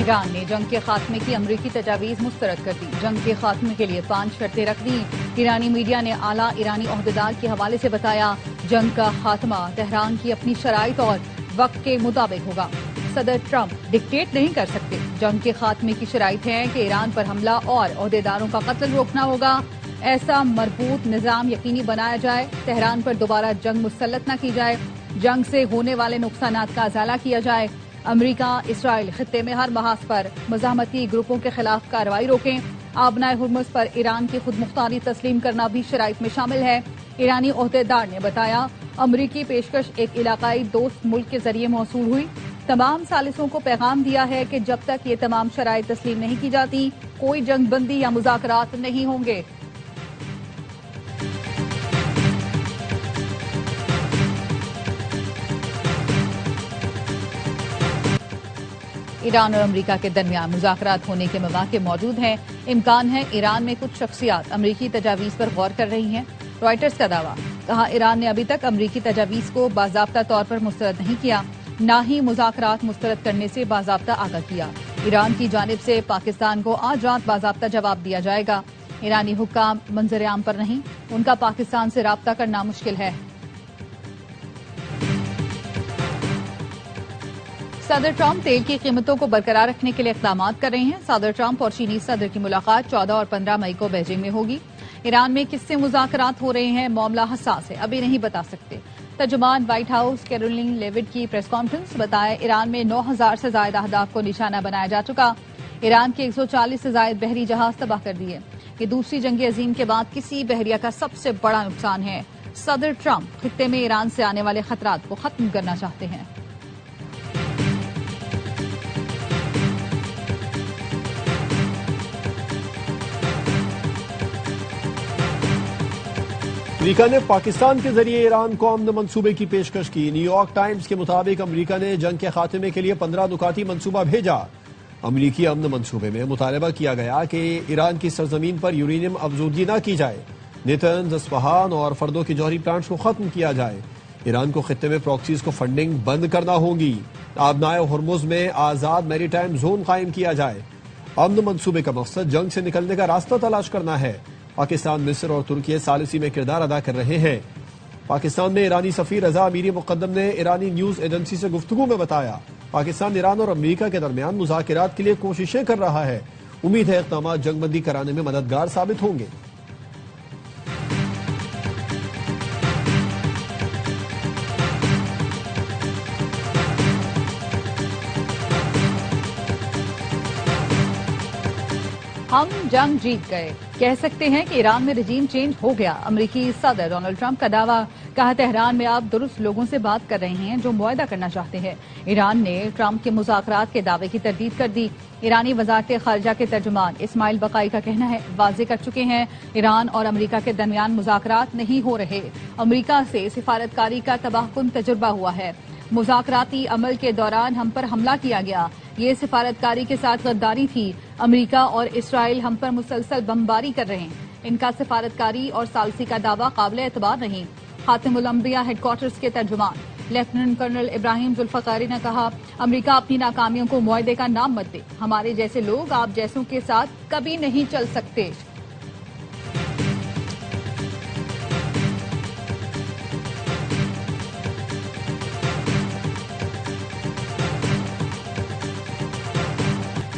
ایران نے جنگ کے خاتمے کی امریکی تجاویز مسترد کر دی. جنگ کے خاتمے کے لیے 5 شرطیں رکھ دیں. ایرانی میڈیا نے اعلیٰ ایرانی عہدیدار کے حوالے سے بتایا جنگ کا خاتمہ تہران کی اپنی شرائط اور وقت کے مطابق ہوگا. صدر ٹرمپ ڈکٹیٹ نہیں کر سکتے. جنگ کے خاتمے کی شرائط ہیں کہ ایران پر حملہ اور عہدیداروں کا قتل روکنا ہوگا. ایسا مربوط نظام یقینی بنایا جائے. تہران پر دوبارہ جنگ مسلط نہ کی جائے. جنگ سے ہونے والے نقصانات کا ازالہ کیا جائے. امریکہ اسرائیل خطے میں ہر محاذ پر مزاحمتی گروپوں کے خلاف کارروائی روکیں. آبنائے ہرمز پر ایران کی خود مختاری تسلیم کرنا بھی شرائط میں شامل ہے. ایرانی عہدیدار نے بتایا امریکی پیشکش ایک علاقائی دوست ملک کے ذریعے موصول ہوئی. تمام ثالثوں کو پیغام دیا ہے کہ جب تک یہ تمام شرائط تسلیم نہیں کی جاتی کوئی جنگ بندی یا مذاکرات نہیں ہوں گے. ایران اور امریکہ کے درمیان مذاکرات ہونے کے مواقع موجود ہیں. امکان ہے ایران میں کچھ شخصیات امریکی تجاویز پر غور کر رہی ہیں. رائٹرز کا دعویٰ. کہا ایران نے ابھی تک امریکی تجاویز کو باضابطہ طور پر مسترد نہیں کیا نہ ہی مذاکرات مسترد کرنے سے باضابطہ آگاہ کیا. ایران کی جانب سے پاکستان کو آج رات باضابطہ جواب دیا جائے گا. ایرانی حکام منظر عام پر نہیں. ان کا پاکستان سے رابطہ کرنا مشکل ہے. صدر ٹرمپ تیل کی قیمتوں کو برقرار رکھنے کے لیے اقدامات کر رہے ہیں. صدر ٹرمپ اور چینی صدر کی ملاقات 14 اور 15 مئی کو بیجنگ میں ہوگی. ایران میں کس سے مذاکرات ہو رہے ہیں معاملہ حساس ہے, ابھی نہیں بتا سکتے. ترجمان وائٹ ہاؤس کیرولین لیوڈ کی پریس کانفرنس. بتایا ایران میں 9000 سے زائد اہداف کو نشانہ بنایا جا چکا. ایران کے 140 سے زائد بحری جہاز تباہ کر دیے. یہ دوسری جنگ عظیم کے بعد کسی بحریہ کا سب سے بڑا نقصان ہے. صدر ٹرمپ خطے میں ایران سے آنے والے خطرات کو ختم کرنا چاہتے ہیں. امریکہ نے پاکستان کے ذریعے ایران کو امن منصوبے کی پیشکش کی. نیو یارک ٹائمز کے مطابق امریکہ نے جنگ کے خاتمے کے لیے 15 نکاتی منصوبہ بھیجا. امریکی امن منصوبے میں مطالبہ کیا گیا کہ ایران کی سرزمین پر یورینیم افزودگی نہ کی جائے. نیتنز، اصفہان اور فردوں کے جوہری پلانٹس کو ختم کیا جائے. ایران کو خطے میں پراکسیز کو فنڈنگ بند کرنا ہوگی. آبنائے ہرمز میں آزاد میری ٹائم زون قائم کیا جائے. امن منصوبے کا مقصد جنگ سے نکلنے کا راستہ تلاش کرنا ہے. پاکستان، مصر اور ترکی ثالثی میں کردار ادا کر رہے ہیں. پاکستان میں ایرانی سفیر رضا امیری مقدم نے ایرانی نیوز ایجنسی سے گفتگو میں بتایا پاکستان ایران اور امریکہ کے درمیان مذاکرات کے لیے کوششیں کر رہا ہے. امید ہے اقدامات جنگ بندی کرانے میں مددگار ثابت ہوں گے. ہم جنگ جیت گئے. کہہ سکتے ہیں کہ ایران میں رجیم چینج ہو گیا. امریکی صدر ڈونلڈ ٹرمپ کا دعویٰ. کہا تہران میں آپ درست لوگوں سے بات کر رہے ہیں جو معاہدہ کرنا چاہتے ہیں. ایران نے ٹرمپ کے مذاکرات کے دعوے کی تردید کر دی. ایرانی وزارت خارجہ کے ترجمان اسماعیل بقائی کا کہنا ہے واضح کر چکے ہیں ایران اور امریکہ کے درمیان مذاکرات نہیں ہو رہے. امریکہ سے سفارتکاری کا تباہ کن تجربہ ہوا ہے. مذاکراتی عمل کے دوران ہم پر حملہ کیا گیا. یہ سفارتکاری کے ساتھ غداری تھی. امریکہ اور اسرائیل ہم پر مسلسل بمباری کر رہے ہیں. ان کا سفارتکاری اور ثالثی کا دعویٰ قابل اعتبار نہیں. خاتم الانبیاء ہیڈ کوارٹرز کے ترجمان لیفٹیننٹ کرنل ابراہیم ذوالفقاری نے کہا امریکہ اپنی ناکامیوں کو معاہدے کا نام مت دے. ہمارے جیسے لوگ آپ جیسوں کے ساتھ کبھی نہیں چل سکتے.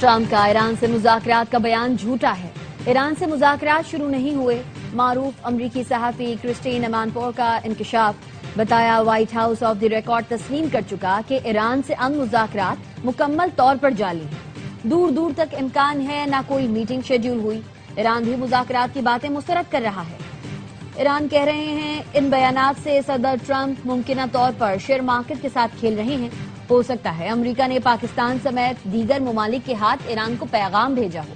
ٹرمپ کا ایران سے مذاکرات کا بیان جھوٹا ہے. ایران سے مذاکرات شروع نہیں ہوئے. معروف امریکی صحافی کرسٹین امانپور کا انکشاف. بتایا white house of the record تسلیم کر چکا کہ ایران سے امن مذاکرات مکمل طور پر جعلی ہیں. دور دور تک امکان ہے نہ کوئی میٹنگ شیڈول ہوئی. ایران بھی مذاکرات کی باتیں مسترد کر رہا ہے. ایران کہہ رہے ہیں ان بیانات سے صدر ٹرمپ ممکنہ طور پر شیئر مارکیٹ کے ساتھ کھیل رہے ہیں. ہو سکتا ہے امریکہ نے پاکستان سمیت دیگر ممالک کے ہاتھ ایران کو پیغام بھیجا ہو.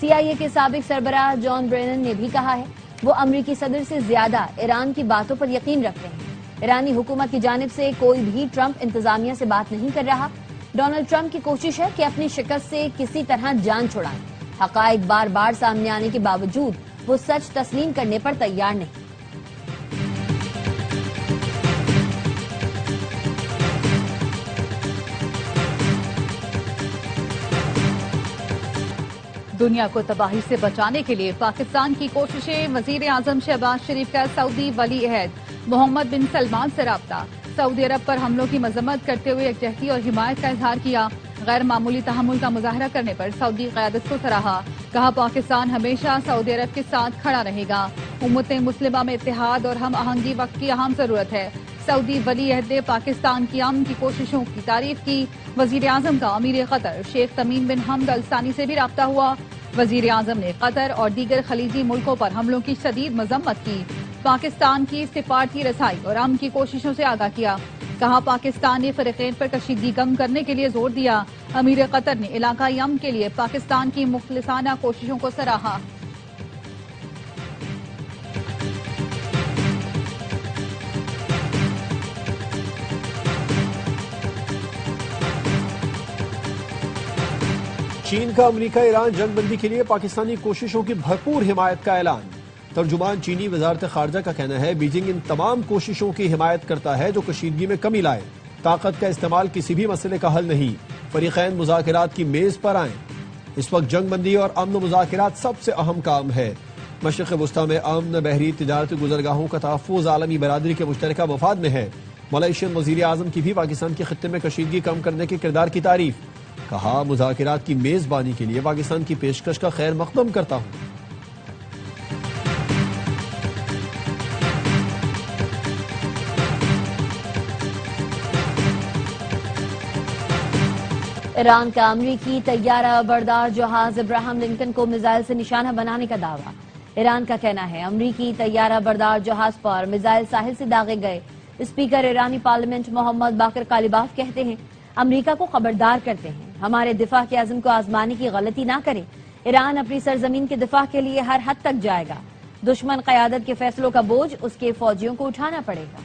CIA کے سابق سربراہ جان برینن نے بھی کہا ہے وہ امریکی صدر سے زیادہ ایران کی باتوں پر یقین رکھتے ہیں. ایرانی حکومت کی جانب سے کوئی بھی ٹرمپ انتظامیہ سے بات نہیں کر رہا. ڈونلڈ ٹرمپ کی کوشش ہے کہ اپنی شکست سے کسی طرح جان چھڑائیں. حقائق بار بار سامنے آنے کے باوجود وہ سچ تسلیم کرنے پر تیار نہیں. دنیا کو تباہی سے بچانے کے لیے پاکستان کی کوششیں، وزیر اعظم شہباز شریف کا سعودی ولی عہد محمد بن سلمان سے رابطہ، سعودی عرب پر حملوں کی مذمت کرتے ہوئے یکجہتی اور حمایت کا اظہار کیا، غیر معمولی تحمل کا مظاہرہ کرنے پر سعودی قیادت کو سراہا، کہا پاکستان ہمیشہ سعودی عرب کے ساتھ کھڑا رہے گا، امت مسلمہ میں اتحاد اور ہم آہنگی وقت کی اہم ضرورت ہے، سعودی ولی عہد نے پاکستان کی امن کی کوششوں کی تعریف کی، وزیر اعظم کا امیر قطر شیخ تمیم بن حمد ال ثانی سے بھی رابطہ ہوا، وزیر اعظم نے قطر اور دیگر خلیجی ملکوں پر حملوں کی شدید مذمت کی، پاکستان کی سفارتی رسائی اور امن کی کوششوں سے آگاہ کیا، کہا پاکستان نے فریقین پر کشیدگی کم کرنے کے لیے زور دیا، امیر قطر نے علاقائی امن کے لیے پاکستان کی مخلصانہ کوششوں کو سراہا۔ چین کا امریکہ ایران جنگ بندی کے لیے پاکستانی کوششوں کی بھرپور حمایت کا اعلان، ترجمان چینی وزارت خارجہ کا کہنا ہے بیجنگ ان تمام کوششوں کی حمایت کرتا ہے جو کشیدگی میں کمی لائے، طاقت کا استعمال کسی بھی مسئلے کا حل نہیں، فریقین مذاکرات کی میز پر آئیں، اس وقت جنگ بندی اور امن و مذاکرات سب سے اہم کام ہے، مشرق وسطی میں امن، بحری تجارتی گزرگاہوں کا تحفظ عالمی برادری کے مشترکہ مفاد میں ہے، ملائیشین وزیر اعظم کی بھی پاکستان کے خطے میں کشیدگی کم کرنے کے کردار کی تعریف، کہا مذاکرات کی میزبانی کے لیے پاکستان کی پیشکش کا خیر مقدم کرتا ہوں۔ ایران کا امریکی طیارہ بردار جہاز ابراہم لنکن کو میزائل سے نشانہ بنانے کا دعویٰ، ایران کا کہنا ہے امریکی طیارہ بردار جہاز پر میزائل ساحل سے داغے گئے، اسپیکر ایرانی پارلیمنٹ محمد باقر قالیباف کہتے ہیں امریکہ کو خبردار کرتے ہیں ہمارے دفاع کے عزم کو آزمانے کی غلطی نہ کرے، ایران اپنی سرزمین کے دفاع کے لیے ہر حد تک جائے گا، دشمن قیادت کے فیصلوں کا بوجھ اس کے فوجیوں کو اٹھانا پڑے گا۔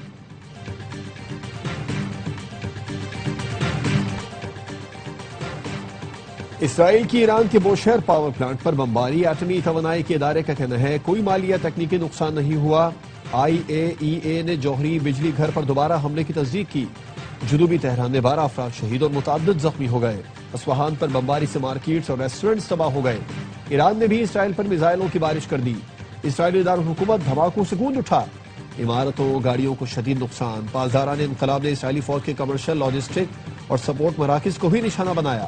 اسرائیل کی ایران کے بوشہر پاور پلانٹ پر بمباری، ایٹمی توانائی کے ادارے کا کہنا ہے کوئی مالی یا تکنیکی نقصان نہیں ہوا، IAEA نے جوہری بجلی گھر پر دوبارہ حملے کی تصدیق کی، جنوبی تہران میں 12 افراد شہید اور متعدد زخمی ہو گئے، اصفہان پر بمباری سے مارکیٹس اور ریسٹورنٹس تباہ ہو گئے، ایران نے بھی اسرائیل پر میزائلوں کی بارش کر دی، اسرائیلی دارالحکومت دھماکوں سے گونج اٹھا، عمارتوں گاڑیوں کو شدید نقصان، پاسداران انقلاب نے اسرائیلی فوج کے کمرشل، لاجسٹک اور سپورٹ مراکز کو بھی نشانہ بنایا،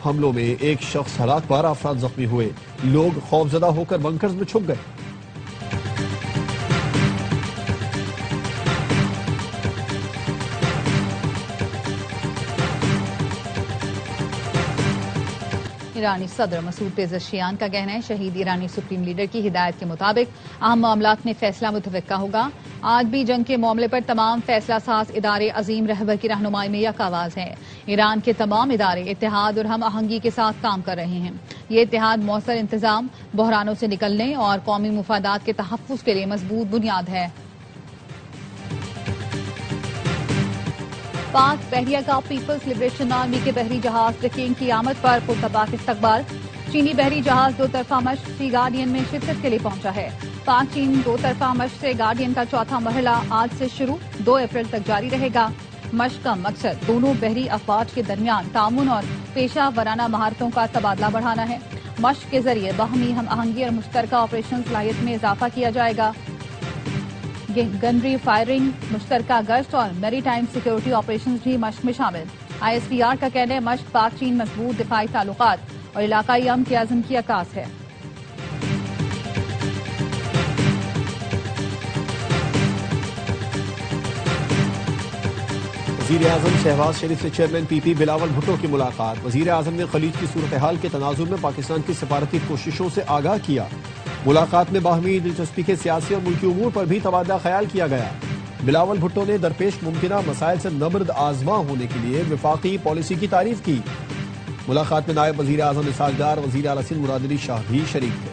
حملوں میں ایک شخص ہلاک، 12 افراد زخمی ہوئے، لوگ خوفزدہ ہو کر بنکرز میں چھپ گئے۔ ایرانی صدر مسعود پزشکیان کا کہنا ہے شہید ایرانی سپریم لیڈر کی ہدایت کے مطابق اہم معاملات میں فیصلہ متوقع ہوگا، آج بھی جنگ کے معاملے پر تمام فیصلہ ساز ادارے عظیم رہبر کی رہنمائی میں یک آواز ہیں، ایران کے تمام ادارے اتحاد اور ہم آہنگی کے ساتھ کام کر رہے ہیں، یہ اتحاد مؤثر انتظام، بحرانوں سے نکلنے اور قومی مفادات کے تحفظ کے لیے مضبوط بنیاد ہے۔ پاک بحریہ کا پیپلز لبریشن آرمی کے بحری جہاز دی کنگ کی آمد پر پرتپاک استقبال، چینی بحری جہاز دو طرفہ مشق سی گارڈین میں شرکت کے لیے پہنچا ہے، پاک چین دو طرفہ مشق سے گارڈین کا چوتھا مرحلہ آج سے شروع 2 اپریل تک جاری رہے گا، مشق کا مقصد دونوں بحری افواج کے درمیان تعاون اور پیشہ ورانہ مہارتوں کا تبادلہ بڑھانا ہے، مشق کے ذریعے باہمی ہم آہنگی اور مشترکہ آپریشن صلاحیت میں اضافہ کیا جائے گا، گنری فائرنگ، مشترکہ گشت اور میری ٹائم سیکیورٹی آپریشنز بھی مشق میں شامل، ISPR کا کہنا ہے مشق پاک چین مضبوط دفاعی تعلقات اور علاقائی امن کے عزم کی عکاس ہے۔ وزیر اعظم شہباز شریف سے چیئرمین PP بلاول بھٹو کی ملاقات، وزیر اعظم نے خلیج کی صورتحال کے تناظر میں پاکستان کی سفارتی کوششوں سے آگاہ کیا، ملاقات میں باہمی دلچسپی کے سیاسی اور ملکی امور پر بھی تبادلہ خیال کیا گیا، بلاول بھٹو نے درپیش ممکنہ مسائل سے نبرد آزما ہونے کے لیے وفاقی پالیسی کی تعریف کی، ملاقات میں نائب وزیر اعظم اسحاق ڈار، وزیر اعلی سندھ مراد علی شاہ بھی شریک تھے۔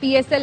PSL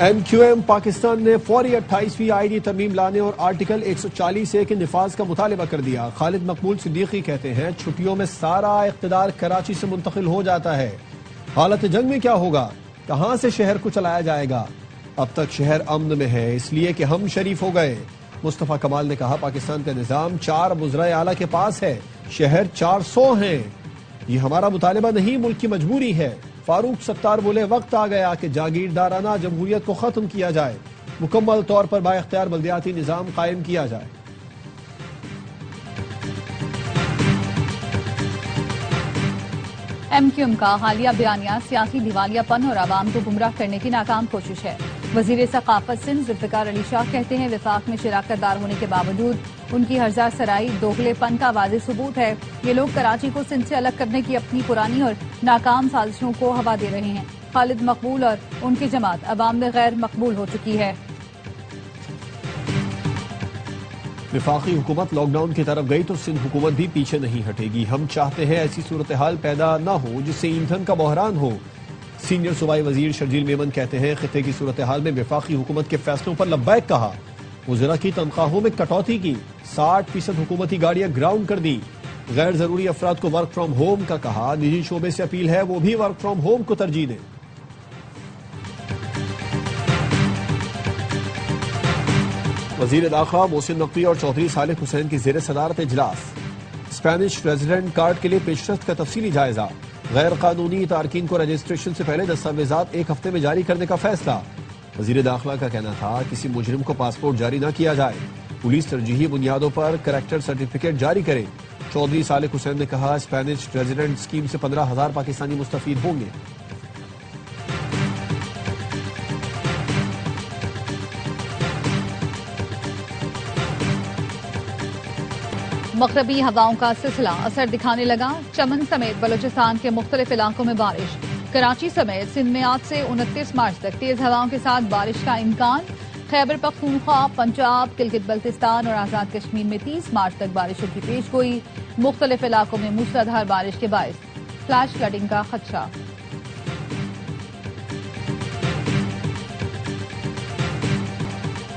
MQM پاکستان نے فوری 28ویں آئینی ترمیم لانے اور آرٹیکل 140A کے نفاذ کا مطالبہ کر دیا۔ خالد مقبول صدیقی کہتے ہیں چھٹیوں میں سارا اقتدار کراچی سے منتقل ہو جاتا ہے، حالت جنگ میں کیا ہوگا، کہاں سے شہر کو چلایا جائے گا؟ اب تک شہر امن میں ہے اس لیے کہ ہم شریف ہو گئے۔ مصطفیٰ کمال نے کہا پاکستان کا نظام 4 وزرائے اعلیٰ کے پاس ہے، شہر 400 ہیں، یہ ہمارا مطالبہ نہیں ملک کی مجبوری ہے۔ فاروق ستار بولے وقت آ گیا کہ جاگیردارانہ جمہوریت کو ختم کیا جائے، مکمل طور پر با اختیار بلدیاتی نظام قائم کیا جائے۔ MQM کا حالیہ بیانیہ سیاسی دیوالیہ پن اور عوام کو گمراہ کرنے کی ناکام کوشش ہے۔ وزیر ثقافت سندھ ذوالفقار علی شاہ کہتے ہیں وفاق میں شراکت دار ہونے کے باوجود ان کی ہرزہ سرائی دوغلے پن کا واضح ثبوت ہے۔ یہ لوگ کراچی کو سندھ سے الگ کرنے کی اپنی پرانی اور ناکام سازشوں کو ہوا دے رہے ہیں۔ خالد مقبول اور ان کی جماعت عوام میں غیر مقبول ہو چکی ہے۔ وفاقی حکومت لاک ڈاؤن کی طرف گئی تو سندھ حکومت بھی پیچھے نہیں ہٹے گی۔ ہم چاہتے ہیں ایسی صورتحال پیدا نہ ہو جس سے ایندھن کا بحران ہو۔ سینئر صوبائی وزیر شرجیل میمن کہتے ہیں خطے کی صورتحال میں وفاقی حکومت کے فیصلوں پر لبیک کہا، وزراء کی تنخواہوں میں کٹوتی کی، 60% حکومتی گاڑیاں گراؤنڈ کر دی، غیر ضروری افراد کو ورک فرام ہوم کا کہا، نجی شعبے سے اپیل ہے وہ بھی ورک فرام ہوم کو ترجیح دیں۔ وزیر داخلہ محسن نقوی اور چودھری صالح حسین کی زیر صدارت اجلاس۔ اسپینش ریزیڈنٹ کارڈ کے لیے پیشرفت کا تفصیلی جائزہ، غیر قانونی تارکین کو رجسٹریشن سے پہلے دستاویزات 1 ہفتے میں جاری کرنے کا فیصلہ۔ وزیر داخلہ کا کہنا تھا کسی مجرم کو پاسپورٹ جاری نہ کیا جائے، پولیس ترجیحی بنیادوں پر کریکٹر سرٹیفکیٹ جاری کرے۔ چودھری صالح حسین نے کہا اسپینش ریزیڈنٹ اسکیم سے 15,000 پاکستانی مستفید ہوں گے۔ مغربی ہواؤں کا سلسلہ اثر دکھانے لگا، چمن سمیت بلوچستان کے مختلف علاقوں میں بارش، کراچی سمیت سندھ میں آج سے 29 مارچ تک تیز ہواؤں کے ساتھ بارش کا امکان۔ خیبر پختونخوا، پنجاب، گلگت بلتستان اور آزاد کشمیر میں 30 مارچ تک بارشوں کی پیش گوئی، مختلف علاقوں میں موسلادھار بارش کے باعث فلیش فلڈنگ کا خدشہ۔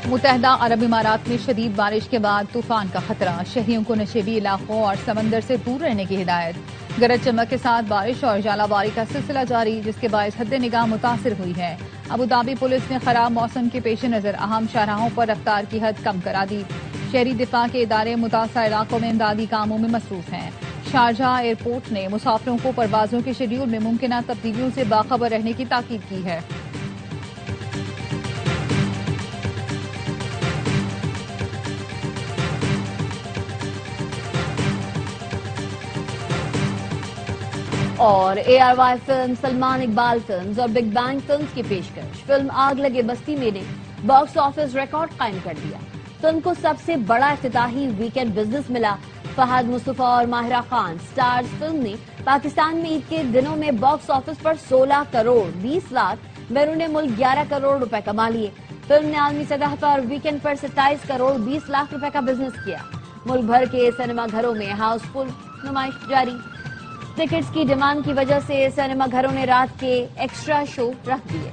متحدہ عرب امارات میں شدید بارش کے بعد طوفان کا خطرہ، شہریوں کو نشیبی علاقوں اور سمندر سے دور رہنے کی ہدایت۔ گرج چمک کے ساتھ بارش اور ژالہ باری کا سلسلہ جاری، جس کے باعث حد نگاہ متاثر ہوئی ہے۔ ابوظہبی پولیس نے خراب موسم کے پیش نظر اہم شاہراہوں پر رفتار کی حد کم کرا دی۔ شہری دفاع کے ادارے متاثرہ علاقوں میں امدادی کاموں میں مصروف ہیں۔ شارجہ ایئرپورٹ نے مسافروں کو پروازوں کے شیڈول میں ممکنہ تبدیلیوں سے باخبر رہنے کی تاکید کی ہے۔ اور ARY film, Salman Iqbal films اور بگ بینگ فلمز کی پیشکش۔ فلم آگ لگے بستی میں نے باکس آفس ریکارڈ قائم کر دیا۔ فلم کو سب سے بڑا افتتاحی ویکینڈ بزنس ملا۔ فہد مصطفیٰ اور ماہرہ خان سٹارز فلم نے پاکستان میں عید کے دنوں میں باکس آفس پر 16 کروڑ 20 لاکھ، بیرون ملک 11 کروڑ روپے کما لیے۔ فلم نے عالمی سطح پر ویکینڈ پر 27 کروڑ 20 لاکھ روپے کا بزنس کیا۔ ملک بھر کے سینما گھروں میں ہاؤس فل نمائش جاری۔ ٹکٹس کی ڈیمانڈ کی وجہ سے سینما گھروں نے رات کے ایکسٹرا شو رکھ دیے۔